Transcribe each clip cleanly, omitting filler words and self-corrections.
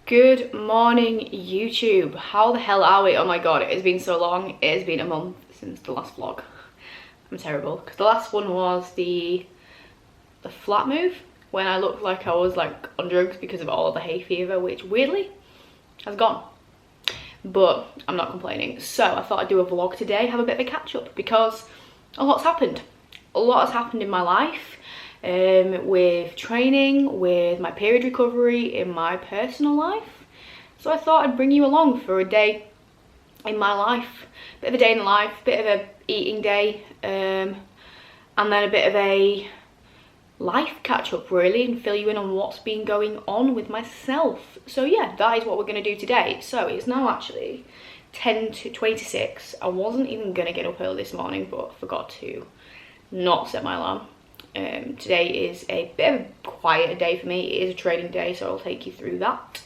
Good morning, YouTube. How the hell are we? Oh my god, it has been so long. It has been a month since the last vlog. I'm terrible because the last one was the flat move when I looked like I was like on drugs because of all of the hay fever, which weirdly has gone. But I'm not complaining. So I thought I'd do a vlog today, have a bit of a catch up because a lot's happened. A lot has happened in my life. With training, with my period recovery, in my personal life. So I thought I'd bring you along for a day in my life. Bit of a day in the life, bit of a eating day, and then a bit of a life catch up really, and fill you in on what's been going on with myself. So yeah, that is what we're going to do today. So it's now actually 10:26. I wasn't even going to get up early this morning, but forgot to not set my alarm. Today is a bit of a quieter day for me. It is a training day, so I'll take you through that.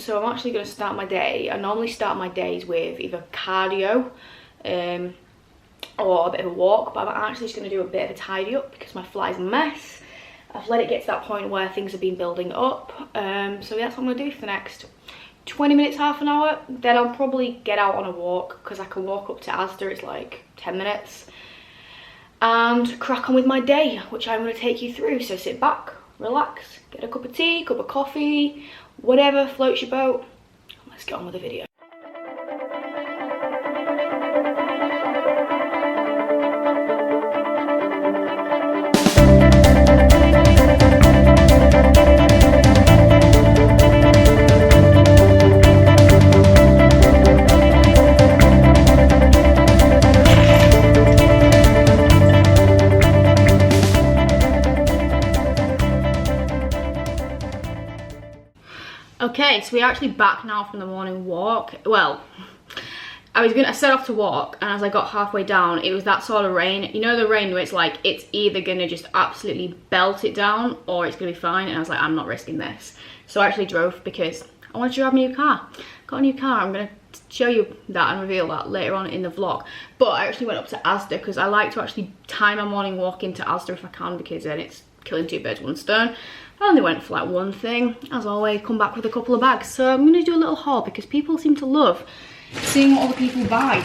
So I'm actually going to start my day. I normally start my days with either cardio or a bit of a walk, but I'm actually just going to do a bit of a tidy up because my flat's a mess. I've let it get to that point where things have been building up. So that's what I'm going to do for the next 20 minutes, half an hour. Then I'll probably get out on a walk because I can walk up to Asda. It's like 10 minutes. And crack on with my day, which I'm going to take you through. So sit back, relax, get a cup of tea, cup of coffee, whatever floats your boat. Let's get on with the video. Okay, so we're actually back now from the morning walk. Well, I set off to walk, and as I got halfway down, it was that sort of rain. You know the rain where it's like, it's either gonna just absolutely belt it down or it's gonna be fine, and I was like, I'm not risking this. So I actually drove because I wanted to drive a new car. Got a new car. I'm gonna show you that and reveal that later on in the vlog. But I actually went up to Asda because I like to actually tie my morning walk into Asda if I can, because then it's killing two birds with one stone. I only went for like one thing, as always, come back with a couple of bags. So I'm gonna do a little haul because people seem to love seeing what other people buy,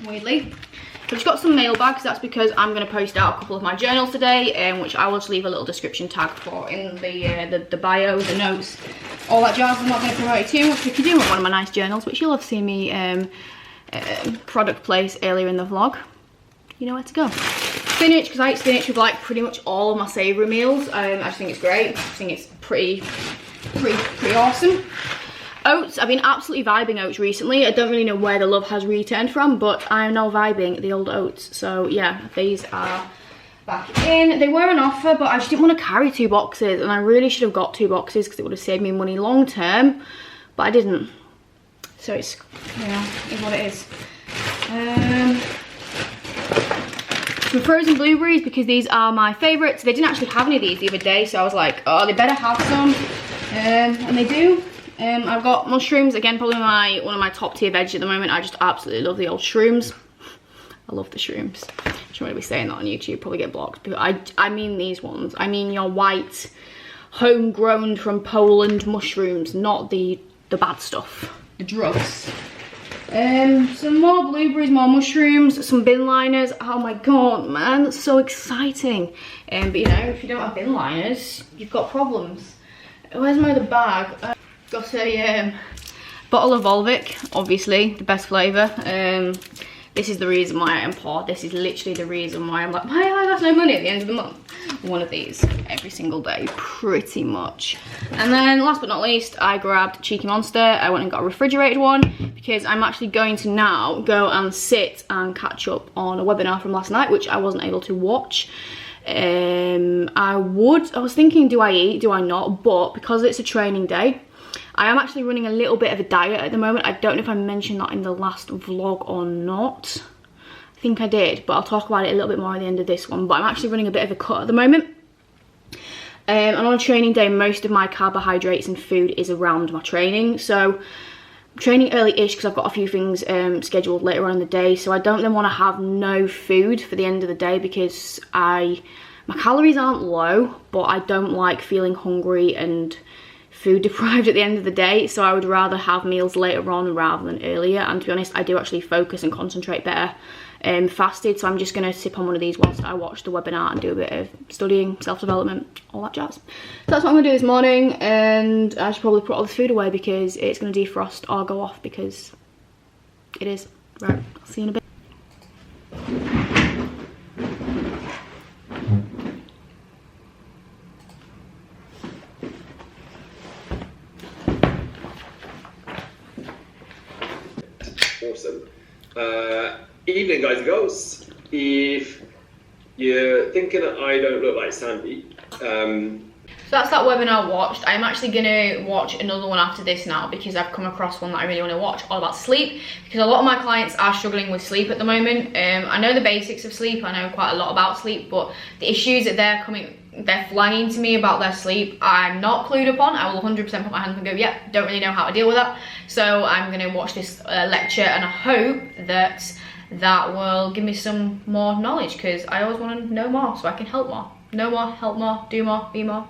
weirdly. I've just got some mail bags. That's because I'm gonna post out a couple of my journals today, which I will just leave a little description tag for in the bio, the notes, all that jazz. I'm not gonna promote it too much. If you do want one of my nice journals, which you'll have seen me product place earlier in the vlog, you know where to go. Spinach, because I eat spinach with like pretty much all of my savoury meals. I just think it's great. I think it's pretty awesome. Oats, I've been absolutely vibing oats recently. I don't really know where the love has returned from, but I'm now vibing the old oats. So yeah, these are back in. They were on offer, but I just didn't want to carry 2 boxes, and I really should have got 2 boxes because it would have saved me money long term, but I didn't. So it's, yeah, is what it is. Some frozen blueberries, because these are my favourites. They didn't actually have any of these the other day, so I was like, oh, they better have some. And they do. I've got mushrooms, again, probably one of my top tier veggies at the moment. I just absolutely love the old shrooms. I love the shrooms. I shouldn't really be saying that on YouTube, probably get blocked. But I mean these ones. I mean your white, homegrown from Poland mushrooms, not the bad stuff, the drugs. Some more blueberries, more mushrooms, some bin liners. Oh my god, man, that's so exciting. But you know, if you don't have bin liners, you've got problems. Where's my other bag? Got a bottle of Volvic, obviously, the best flavour. This is the reason why I import. This is literally the reason why I'm like, why have I got no money at the end of the month? One of these every single day, pretty much. And then last but not least, I grabbed Cheeky Monster. I went and got a refrigerated one because I'm actually going to now go and sit and catch up on a webinar from last night, which I wasn't able to watch. I was thinking, do I eat, do I not? But because it's a training day, I am actually running a little bit of a diet at the moment. I don't know if I mentioned that in the last vlog or not. I think I did, but I'll talk about it a little bit more at the end of this one. But I'm actually running a bit of a cut at the moment. And on a training day, most of my carbohydrates and food is around my training. So I'm training early-ish because I've got a few things scheduled later on in the day. So I don't then want to have no food for the end of the day because my calories aren't low, but I don't like feeling hungry and food deprived at the end of the day, so I would rather have meals later on rather than earlier. And to be honest, I do actually focus and concentrate better fasted, so I'm just going to sip on one of these whilst I watch the webinar and do a bit of studying, self-development, all that jazz. So that's what I'm going to do this morning, and I should probably put all this food away because it's going to defrost or go off, because it is. Right, I'll see you in a bit. Awesome. Evening, guys and girls. If you're thinking that I don't look like Sandy, so that's that webinar watched. I'm actually going to watch another one after this now, because I've come across one that I really want to watch, all about sleep, because a lot of my clients are struggling with sleep at the moment. I know the basics of sleep, I know quite a lot about sleep, but the issues that they're flagging to me about their sleep, I'm not clued upon. I will 100% put my hand up and go, yeah, don't really know how to deal with that. So I'm going to watch this lecture, and I hope that that will give me some more knowledge, because I always want to know more so I can help more. Know more, help more, do more, be more.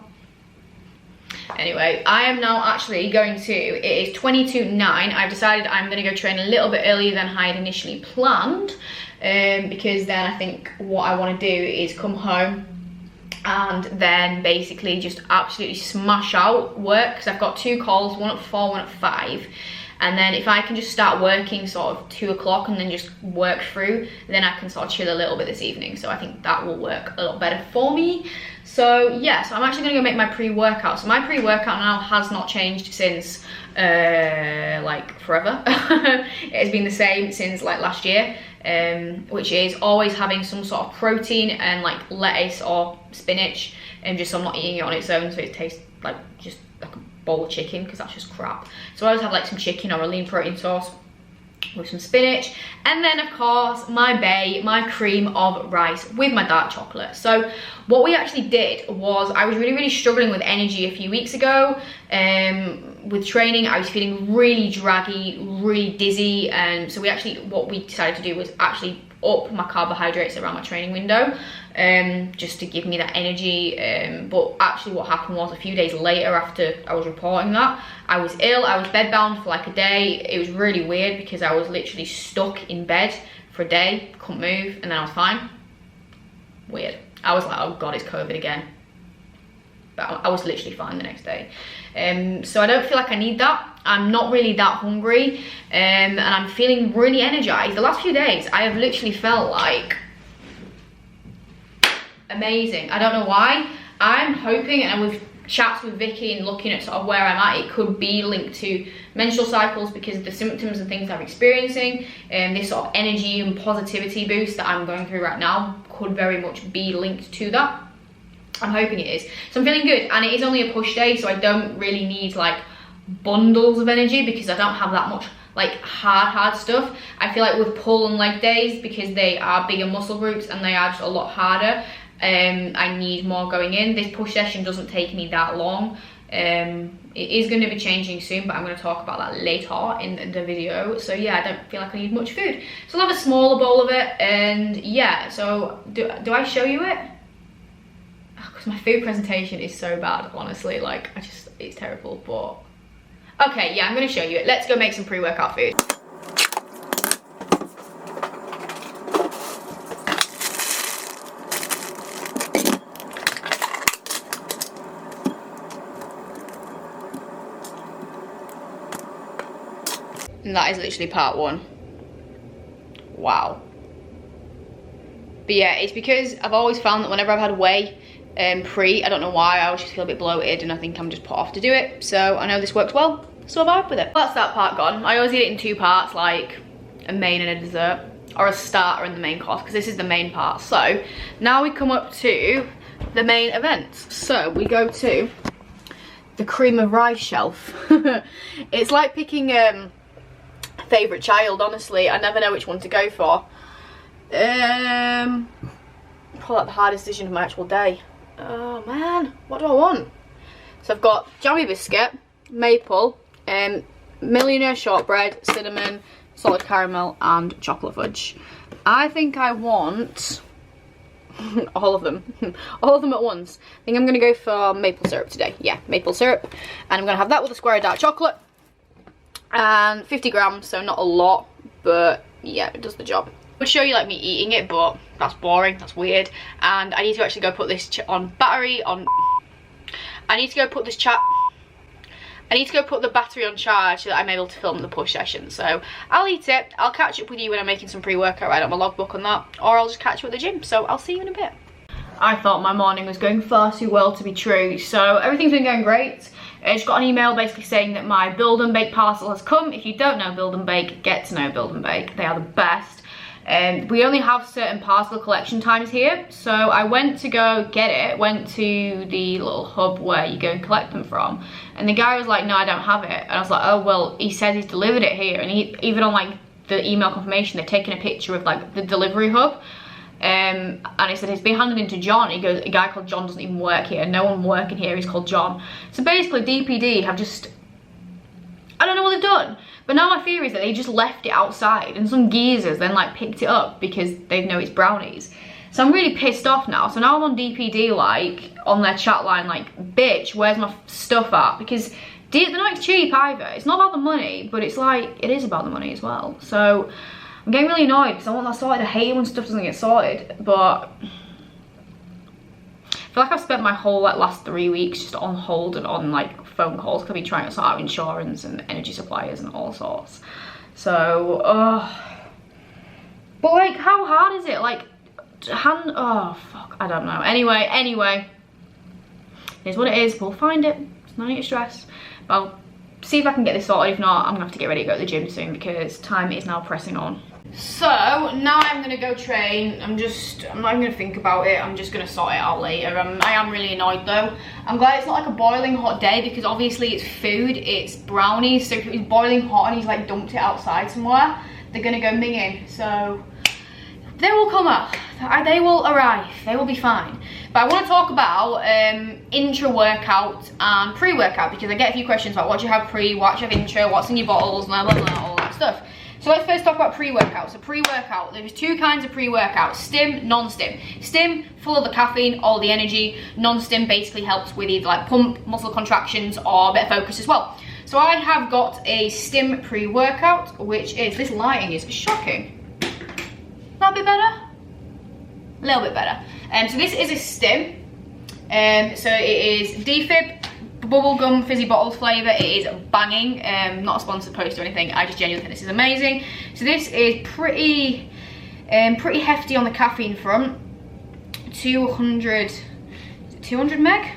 Anyway, I am now actually going to, it is 9:22. I've decided I'm going to go train a little bit earlier than I had initially planned, because then I think what I want to do is come home and then basically just absolutely smash out work, because I've got 2 calls, one at 4, one at 5. And then if I can just start working sort of 2 o'clock and then just work through, then I can sort of chill a little bit this evening. So I think that will work a lot better for me. So yeah, so I'm actually gonna go make my pre-workout. So my pre-workout now has not changed since like forever. It has been the same since like last year, which is always having some sort of protein and like lettuce or spinach, and just so I'm not eating it on its own, so it tastes like just like a bowl of chicken, because that's just crap. So I always have like some chicken or a lean protein sauce with some spinach, and then of course my cream of rice with my dark chocolate. So what we actually did was, I was really struggling with energy a few weeks ago. With training, I was feeling really draggy, really dizzy, and so what we decided to do was actually up my carbohydrates around my training window, just to give me that energy. But actually what happened was, a few days later after I was reporting that, I was ill. I was bedbound for like a day. It was really weird, because I was literally stuck in bed for a day, couldn't move, and then I was fine. Weird. I was like, oh god, it's COVID again. But I was literally fine the next day. So I don't feel like I need that. I'm not really that hungry, and I'm feeling really energized. The last few days, I have literally felt like amazing. I don't know why. I'm hoping, and with chats with Vicky and looking at sort of where I'm at, it could be linked to menstrual cycles, because of the symptoms and things I'm experiencing, and this sort of energy and positivity boost that I'm going through right now could very much be linked to that. I'm hoping it is. So I'm feeling good, and it is only a push day, so I don't really need like bundles of energy, because I don't have that much like hard stuff. I feel like with pull and leg days, because they are bigger muscle groups and they are just a lot harder, I need more going in. This push session doesn't take me that long. It is going to be changing soon, but I'm going to talk about that later in the video. So yeah, I don't feel like I need much food, so I'll have a smaller bowl of it. And yeah, so do I show you it? Because my food presentation is so bad, honestly, like it's terrible. But okay, yeah, I'm gonna show you it. Let's go make some pre-workout food. And that is literally part 1. Wow. But yeah, it's because I've always found that whenever I've had whey pre, I don't know why, I always just feel a bit bloated, and I think I'm just put off to do it. So I know this works well, so I vibe with it. That's that part gone. I always eat it in 2 parts, like a main and a dessert, or a starter and the main course, because this is the main part. So now we come up to the main events. So we go to the cream of rice shelf. It's like picking favourite child, honestly. I never know which one to go for. Probably like the hardest decision of my actual day. Oh man, what do I want? So I've got jammy biscuit, maple, millionaire shortbread, cinnamon, solid caramel, and chocolate fudge. I think I want All of them. All of them at once. I think I'm going to go for maple syrup today. Yeah, maple syrup. And I'm going to have that with a square of dark chocolate. And 50 grams, so not a lot, but yeah, it does the job. I'll show you like me eating it, but that's boring, that's weird. And I need to actually go put this on battery on... I need to go put this I need to go put the battery on charge so that I'm able to film the push session. So I'll eat it. I'll catch up with you when I'm making some pre-workout, write out my logbook on that, or I'll just catch you at the gym. So I'll see you in a bit. I thought my morning was going far too well to be true, so everything's been going great. I just got an email basically saying that my Build and Bake parcel has come. If you don't know Build and Bake, get to know Build and Bake. They are the best. We only have certain parcel collection times here, so I went to go get it, went to the little hub where you go and collect them from, and the guy was like, no, I don't have it. And I was like, oh, well, he says he's delivered it here, and even on like the email confirmation, they've taken a picture of like the delivery hub. And he said it's been handed into John. He goes, a guy called John doesn't even work here. No one working here is called John. So basically DPD have just, I don't know what they've done. But now my fear is that they just left it outside and some geezers then like picked it up because they know it's brownies. So I'm really pissed off now. So now I'm on DPD like on their chat line like, bitch, where's my stuff at? Because they're not cheap either. It's not about the money, but it's like, it is about the money as well. So I'm getting really annoyed because I want that sorted. I hate it when stuff doesn't get sorted, but I feel like I've spent my whole like last 3 weeks just on hold and on like phone calls because I've been trying to sort out insurance and energy suppliers and all sorts. So, but like, how hard is it? Like, oh fuck, I don't know. Anyway, here's what it is. We'll find it. It's no need to stress. But I'll see if I can get this sorted. If not, I'm gonna have to get ready to go to the gym soon because time is now pressing on. So now I'm gonna go train. I'm not even gonna think about it. I'm just gonna sort it out later. I am really annoyed though. I'm glad it's not like a boiling hot day because obviously it's food, it's brownies. So if it was boiling hot and he's like dumped it outside somewhere, they're gonna go minging. So they will come up. They will arrive. They will be fine. But I want to talk about intra-workout and pre-workout because I get a few questions about what do you have pre, what do you have intra, what's in your bottles, blah blah blah, all that stuff. So let's first talk about pre-workout. So pre-workout, there's two kinds of pre-workout, stim, non-stim. Stim, full of the caffeine, all the energy. Non-stim basically helps with either like pump, muscle contractions, or a bit of focus as well. So I have got a stim pre-workout, which is, this lighting is shocking. That a bit better? A little bit better. So this is a stim. So it is defib, bubblegum fizzy bottles flavour. It is banging. Not a sponsored post or anything. I just genuinely think this is amazing. So this is pretty hefty on the caffeine front. 200 meg.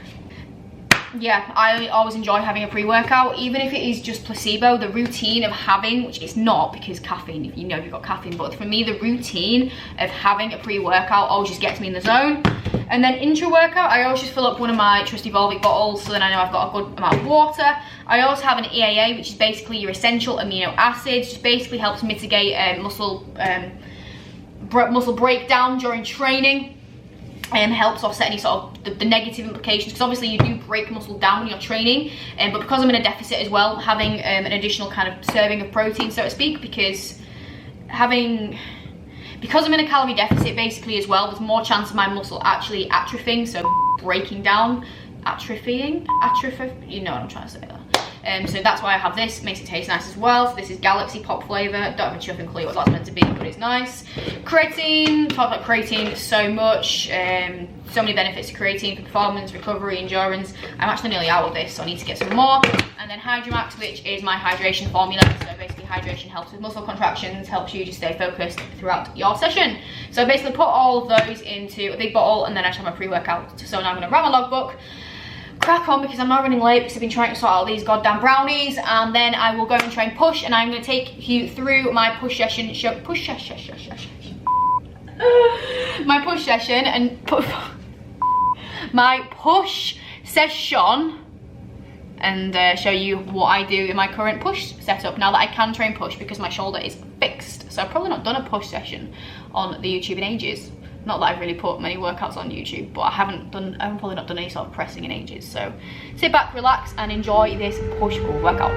Yeah, I always enjoy having a pre-workout, even if it is just placebo. The routine of having, which it's not because caffeine, if you know you've got caffeine, but for me the routine of having a pre-workout always just gets me in the zone. And then intra-workout, I always just fill up one of my trusty Volvic bottles so then I know I've got a good amount of water. I also have an EAA, which is basically your essential amino acids, just basically helps mitigate muscle breakdown during training. Helps offset any sort of the negative implications because obviously you do break muscle down when you're training, but because I'm in a deficit as well, having an additional kind of serving of protein, so to speak, because I'm in a calorie deficit basically as well, there's more chance of my muscle actually atrophying, so breaking down, atrophy, you know what I'm trying to say there. So that's why I have this. It makes it taste nice as well. So this is Galaxy Pop flavour. Don't have a chuffing clue what that's meant to be, but it's nice. Creatine, talk about creatine so much. So many benefits to creatine for performance, recovery, endurance. I'm actually nearly out of this, so I need to get some more. And then Hydromax, which is my hydration formula. So basically hydration helps with muscle contractions, helps you just stay focused throughout your session. So I basically put all of those into a big bottle and then I just have my pre-workout. So now I'm gonna write my logbook, crack on because I'm not running late because I've been trying to sort out these goddamn brownies, and then I will go and train push, and I'm going to take you through my push session, my push session and show you what I do in my current push setup now that I can train push because my shoulder is fixed. So I've probably not done a push session on the YouTube in ages. Not that I've really put many workouts on YouTube, but I haven't probably not done any sort of pressing in ages. So sit back, relax, and enjoy this push workout.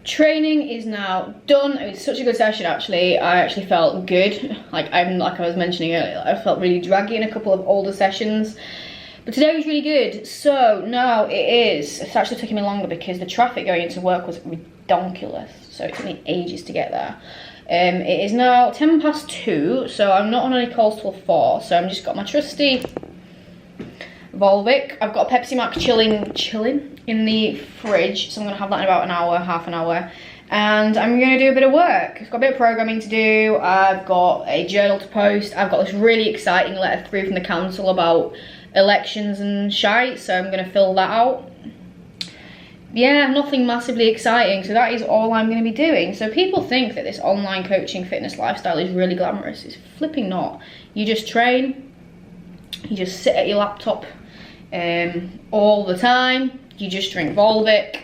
Training is now done. It was such a good session actually. I actually felt good. Like I was mentioning earlier, I felt really draggy in a couple of older sessions. But today was really good. So now it's actually taking me longer because the traffic going into work was ridiculous. So it took me ages to get there. It is now 2:10, so I'm not on any calls till 4. So I've just got my trusty Volvic. I've got a Pepsi Max chilling in the fridge. So I'm gonna have that in about an hour, half an hour. And I'm gonna do a bit of work. I've got a bit of programming to do. I've got a journal to post. I've got this really exciting letter through from the council about elections and shite. So I'm gonna fill that out. Yeah, nothing massively exciting, so that is all I'm going to be doing. So people think that this online coaching fitness lifestyle is really glamorous. It's flipping not. You just train, you just sit at your laptop all the time, you just drink Volvic,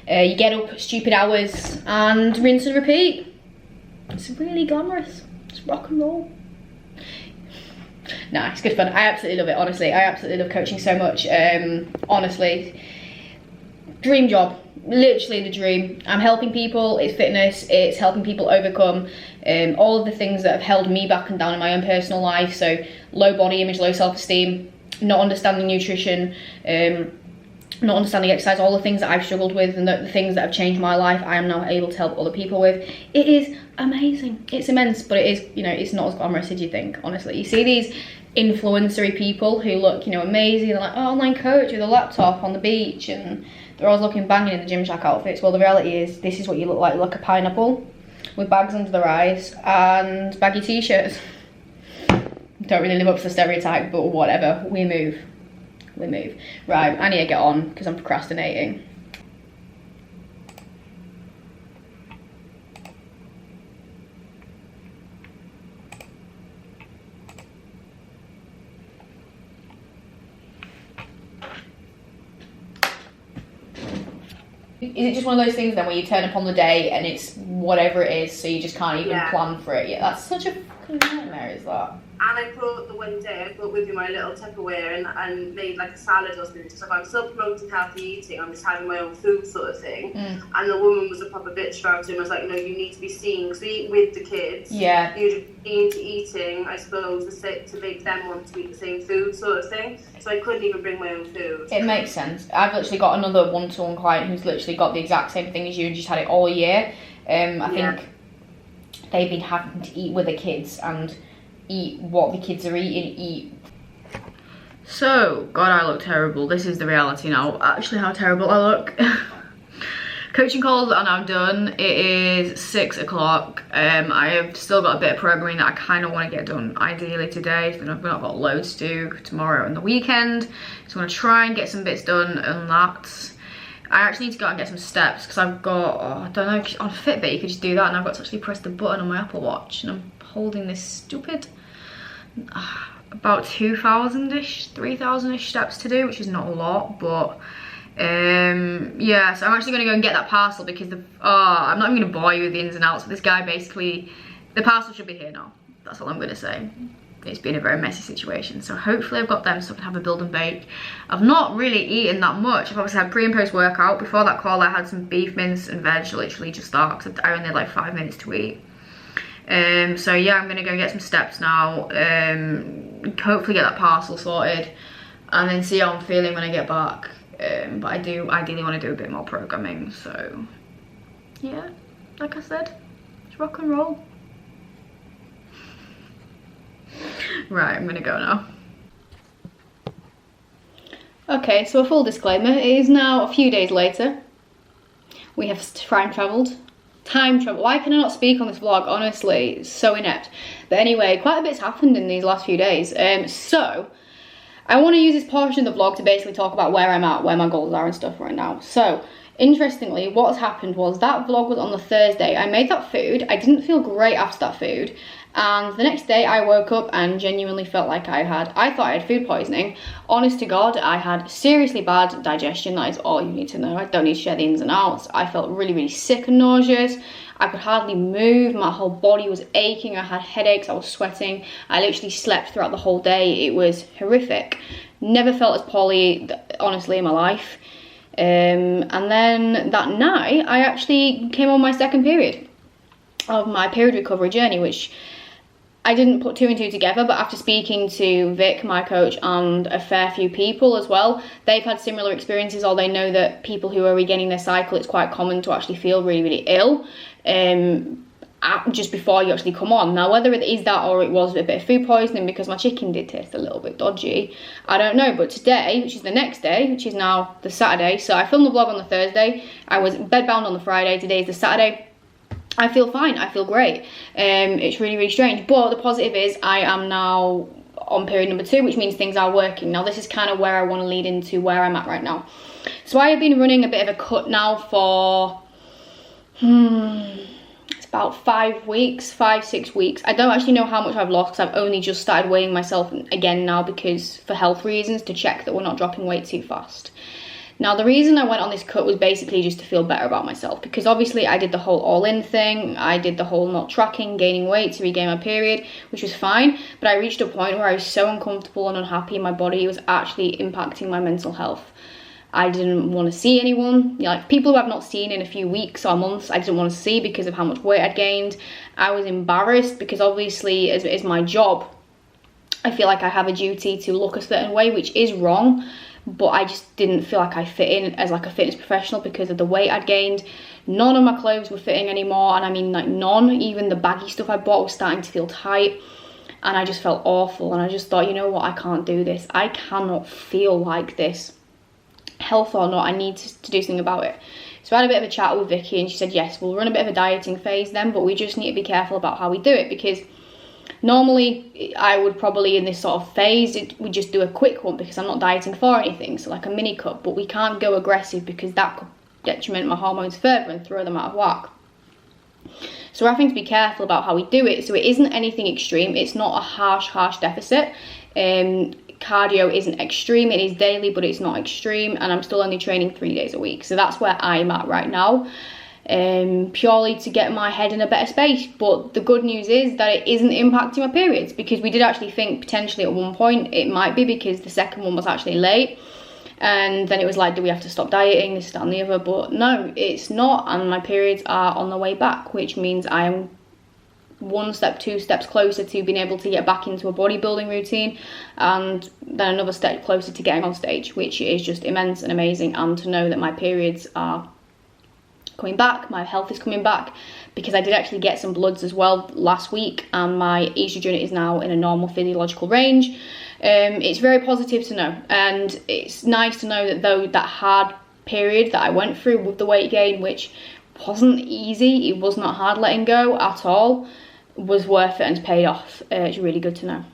you get up at stupid hours and rinse and repeat. It's really glamorous. It's rock and roll. Nah, it's good fun. I absolutely love it, honestly. I absolutely love coaching so much. Honestly. Dream job, literally the dream. I'm helping people, it's fitness, it's helping people overcome all of the things that have held me back and down in my own personal life. So low body image, low self-esteem, not understanding nutrition, not understanding exercise, all the things that I've struggled with and the things that have changed my life, I am now able to help other people with. It is amazing, it's immense, but it is, you know, it's not as glamorous as you think, honestly. You see these influencery people who look, you know, amazing, they're like, oh, online coach with a laptop on the beach, and they're always looking banging in the Gymshark outfits. Well, the reality is, this is what you look like a pineapple with bags under their eyes and baggy t-shirts. Don't really live up to the stereotype, but whatever, we move. Right, I need to get on because I'm procrastinating. Is it just one of those things then where you turn up on the day and it's whatever it is, so you just can't even plan for it? Yeah, that's such a fucking nightmare, is that? And I brought the one day, I brought with me my little Tupperware and made like a salad or something. Just like, I'm still promoting healthy eating, I'm just having my own food sort of thing. And the woman was a proper bitch about it and was like, no, you need to be seen, because we eat with the kids. Yeah. You're just into eating, I suppose, to make them want to eat the same food sort of thing. So I couldn't even bring my own food. It makes sense. I've literally got another one-to-one client who's literally got the exact same thing as you and just had it all year. I think they've been having to eat with the kids and eat what the kids are eating, So, God, I look terrible. This is the reality now. Actually, how terrible I look. Coaching calls are now done. It is 6 o'clock. I have still got a bit of programming that I kind of want to get done ideally today. Then I've not got loads to do tomorrow and the weekend. So I'm going to try and get some bits done on that. I actually need to go out and get some steps because I've got, I don't know, on Fitbit you could just do that, and I've got to actually press the button on my Apple Watch, and I'm holding this stupid about 2,000-ish, 3,000-ish steps to do, which is not a lot, but yeah, so I'm actually going to go and get that parcel because I'm not even going to bore you with the ins and outs, but this guy basically, the parcel should be here now. That's all I'm going to say. It's been a very messy situation, so hopefully I've got them so I can have a build and bake. I've not really eaten that much. I've obviously had pre and post workout. Before that call I had some beef mince and veg, literally just that, because I only had like 5 minutes to eat. So yeah, I'm gonna go get some steps now, hopefully get that parcel sorted, and then see how I'm feeling when I get back. But I do ideally want to do a bit more programming, so yeah, like I said, it's rock and roll. Right, I'm gonna go now. Okay, so a full disclaimer, it is now a few days later. We have time travel. Why can I not speak on this vlog? Honestly, it's so inept. But anyway, quite a bit's happened in these last few days. So I want to use this portion of the vlog to basically talk about where I'm at, where my goals are and stuff right now. So interestingly, what has happened was that vlog was on the Thursday. I made that food. I didn't feel great after that food. And the next day I woke up and genuinely felt like I thought I had food poisoning. Honest to God, I had seriously bad digestion. That is all you need to know. I don't need to share the ins and outs. I felt really, really sick and nauseous. I could hardly move. My whole body was aching. I had headaches. I was sweating. I literally slept throughout the whole day. It was horrific. Never felt as poorly, honestly, in my life. And then that night I actually came on my second period of my period recovery journey, which I didn't put 2 and 2 together, but after speaking to Vic, my coach, and a fair few people as well, they've had similar experiences, or they know that people who are regaining their cycle, it's quite common to actually feel really, really ill just before you actually come on. Now, whether it is that or it was a bit of food poisoning because my chicken did taste a little bit dodgy, I don't know. But today, which is the next day, which is now the Saturday, so I filmed the vlog on the Thursday, I was bedbound on the Friday, today is the Saturday. I feel fine, I feel great. It's really, really strange, but the positive is I am now on period number 2, which means things are working. Now this is kind of where I want to lead into where I'm at right now. So I have been running a bit of a cut now for it's about 5 weeks, 5-6 weeks. I don't actually know how much I've lost because I've only just started weighing myself again now, because for health reasons, to check that we're not dropping weight too fast. Now, the reason I went on this cut was basically just to feel better about myself, because obviously I did the whole all-in thing, I did the whole not tracking, gaining weight to regain my period, which was fine, but I reached a point where I was so uncomfortable and unhappy in my body, it was actually impacting my mental health. I didn't want to see anyone, like people who I've not seen in a few weeks or months, I didn't want to see because of how much weight I'd gained. I was embarrassed because obviously, as it is my job, I feel like I have a duty to look a certain way, which is wrong. But I just didn't feel like I fit in as like a fitness professional because of the weight I'd gained. None of my clothes were fitting anymore, and I mean like none. Even the baggy stuff I bought was starting to feel tight, and I just felt awful. And I just thought, you know what, I can't do this. I cannot feel like this. Health or not, I need to do something about it. So I had a bit of a chat with Vicky, and she said, yes, we'll run a bit of a dieting phase then, but we just need to be careful about how we do it, because normally I would probably in this sort of phase, we just do a quick one because I'm not dieting for anything, so like a mini cut, but we can't go aggressive because that could detriment my hormones further and throw them out of whack. So we're having to be careful about how we do it. So it isn't anything extreme, it's not a harsh deficit. Cardio isn't extreme, it is daily, but it's not extreme, and I'm still only training 3 days a week. So that's where I'm at right now. Purely to get my head in a better space. But the good news is that it isn't impacting my periods, because we did actually think potentially at one point it might be, because the second one was actually late, and then it was like, do we have to stop dieting, this, that and the other? But no, it's not, and my periods are on the way back, which means I am 1 step, 2 steps closer to being able to get back into a bodybuilding routine, and then another step closer to getting on stage, which is just immense and amazing. And to know that my periods are coming back, my health is coming back, because I did actually get some bloods as well last week, and my estrogen is now in a normal physiological range. It's very positive to know, and it's nice to know that though that hard period that I went through with the weight gain, which wasn't easy, it was not hard letting go at all, was worth it and paid off. It's really good to know.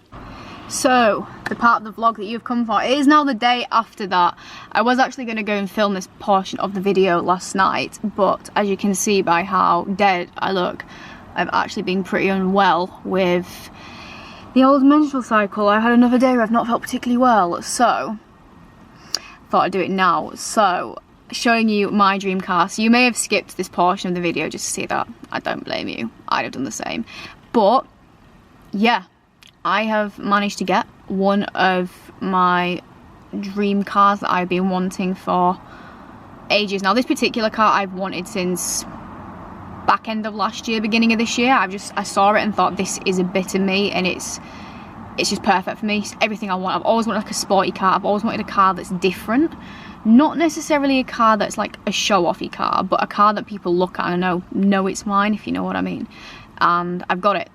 So, the part of the vlog that you've come for, it is now the day after that. I was actually going to go and film this portion of the video last night, but as you can see by how dead I look, I've actually been pretty unwell with the old menstrual cycle. I had another day where I've not felt particularly well, so thought I'd do it now. So, showing you my dream car. So you may have skipped this portion of the video just to see that. I don't blame you, I'd have done the same. But yeah, I have managed to get one of my dream cars that I've been wanting for ages. Now this particular car I've wanted since back end of last year, beginning of this year. I saw it and thought, this is a bit of me, and it's just perfect for me. It's everything I want. I've always wanted like a sporty car. I've always wanted a car that's different. Not necessarily a car that's like a show-offy car, but a car that people look at and know it's mine, if you know what I mean. And I've got it.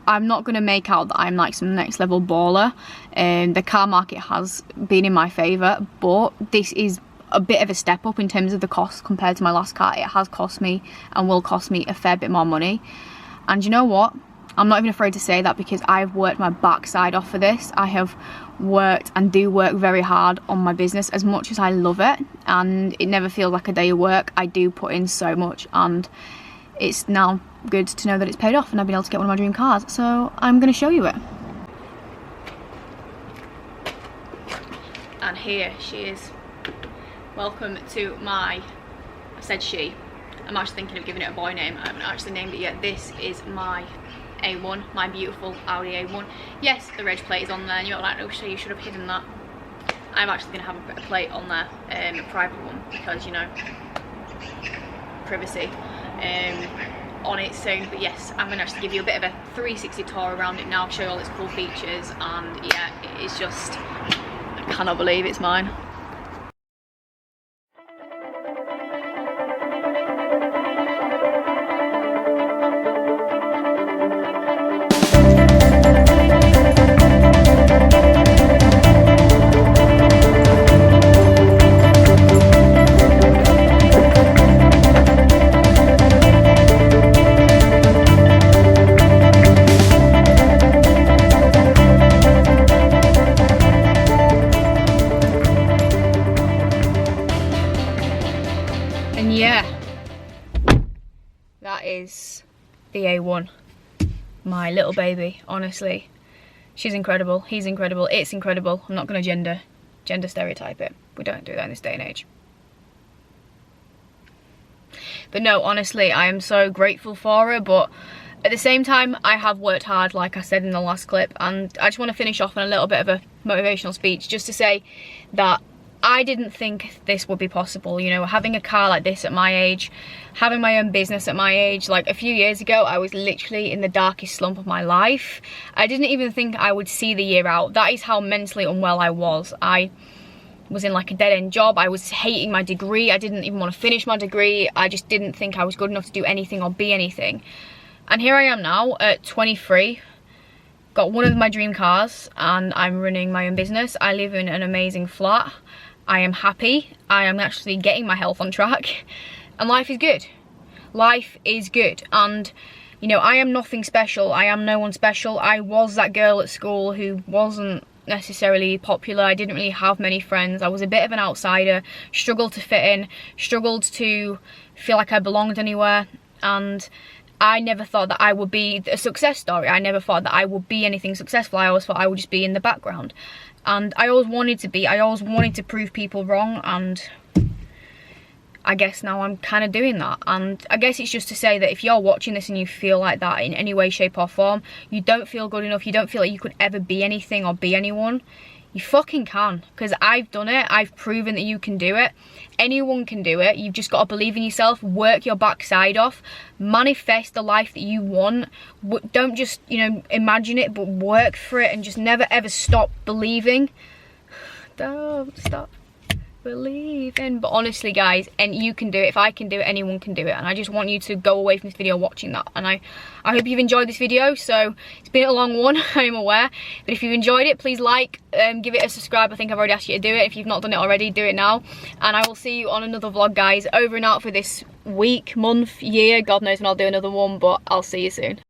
I'm not going to make out that I'm like some next level baller. The car market has been in my favour, but this is a bit of a step up in terms of the cost compared to my last car. It has cost me and will cost me a fair bit more money. And you know what? I'm not even afraid to say that, because I've worked my backside off for this. I have worked and do work very hard on my business, as much as I love it, and it never feels like a day of work. I do put in so much, and it's now good to know that it's paid off and I've been able to get one of my dream cars. So I'm going to show you it. And here she is. Welcome to my, I said she, I'm actually thinking of giving it a boy name. I haven't actually named it yet. This is my A1, my beautiful Audi A1. Yes, the reg plate is on there, and you're like, oh, so you should have hidden that. I'm actually going to have a plate on there, a private one, because, you know, privacy on it soon. But yes, I'm going to actually give you a bit of a 360 tour around it now, show you all its cool features, and yeah, it is just, I cannot believe it's mine. And yeah, that is the A1, my little baby. Honestly, she's incredible, he's incredible, it's incredible. I'm not going to gender stereotype it. We don't do that in this day and age. But no, honestly, I am so grateful for her, but at the same time, I have worked hard, like I said in the last clip, and I just want to finish off on a little bit of a motivational speech, just to say that I didn't think this would be possible, you know, having a car like this at my age, having my own business at my age. Like, a few years ago, I was literally in the darkest slump of my life. I didn't even think I would see the year out. That is how mentally unwell I was. I was in like a dead-end job. I was hating my degree. I didn't even want to finish my degree. I just didn't think I was good enough to do anything or be anything. And here I am now at 23. Got one of my dream cars, and I'm running my own business. I live in an amazing flat. I am happy. I am actually getting my health on track, and life is good. Life is good. And, you know, I am nothing special. I am no one special. I was that girl at school who wasn't necessarily popular. I didn't really have many friends. I was a bit of an outsider, struggled to fit in, struggled to feel like I belonged anywhere, and I never thought that I would be a success story. I never thought that I would be anything successful. I always thought I would just be in the background. And I always wanted to be. I always wanted to prove people wrong, and I guess now I'm kind of doing that. And I guess it's just to say that if you're watching this and you feel like that in any way, shape or form, you don't feel good enough, you don't feel like you could ever be anything or be anyone, you fucking can. Because I've done it. I've proven that you can do it. Anyone can do it. You've just got to believe in yourself, work your backside off, manifest the life that you want. Don't just, you know, imagine it, but work for it, and just never ever stop believing. Don't stop believing. But honestly, guys, and you can do it. If I can do it, anyone can do it. And I just want you to go away from this video watching that. And I hope you've enjoyed this video. So it's been a long one, I'm aware, but if you've enjoyed it, please like, give it a subscribe. I think I've already asked you to do it. If you've not done it already, do it now. And I will see you on another vlog, guys. Over and out for this week, month, year. God knows when I'll do another one, but I'll see you soon.